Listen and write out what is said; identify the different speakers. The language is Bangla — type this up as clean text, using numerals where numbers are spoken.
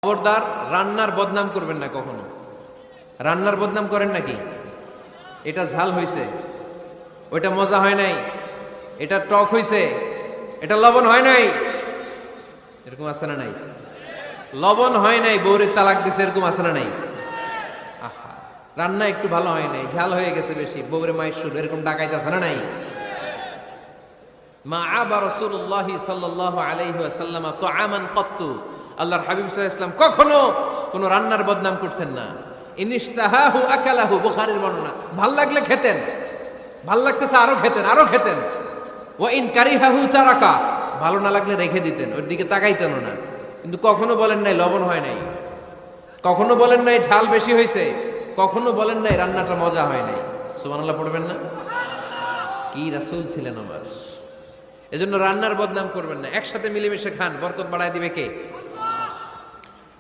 Speaker 1: খবরদার রান্নার বদনাম করবেন না কখনো। রান্নার বদনাম করেন নাকি? এটা ঝাল হইছে, ওইটা মজা হয় নাই, এটা টক হইছে, এটা লবণ হয় নাই, এরকম আছে না নাই? লবণ হয় নাই, বউরে তালাক দিছে, এরকম আছে না নাই? আহা, রান্না একটু ভালো হয় নাই, ঝাল হয়ে গেছে বেশি, বউরে মায়ের সুর, এরকম ডাকাইতে আছে না নাই? মা আবা রাসূলুল্লাহি সাল্লাল্লাহু আলাইহি ওয়াসাল্লাম তুআমান ক্বাত্তু, আল্লাহর হাবিব সাল্লাল্লাহু আলাইহি ওয়াসাল্লাম কখনো কোন রান্নার বদনাম করতেন না। ইনিশতাহাহু আকালাহু, বুখারীর বর্ণনা। ভাল লাগলে খেতেন, ভাল লাগতেছে আরো খেতেন, আরো খেতেন। ওয়া ইন কারিহাহু তারাকা, ভালো না লাগলে রেখে দিতেন, ওর দিকে তাকাইতেন না। কিন্তু কখনো বলেন নাই লবণ হয় নাই, কখনো বলেন নাই ঝাল বেশি হয়েছে, কখনো বলেন নাই রান্নাটা মজা হয় নাই। সুবহানাল্লাহ পড়বেন না? কি রাসূল ছিলেন আমার। এজন্য রান্নার বদনাম করবেন না। একসাথে মিলেমিশে খান, বরকত বাড়ায় দিবে কে?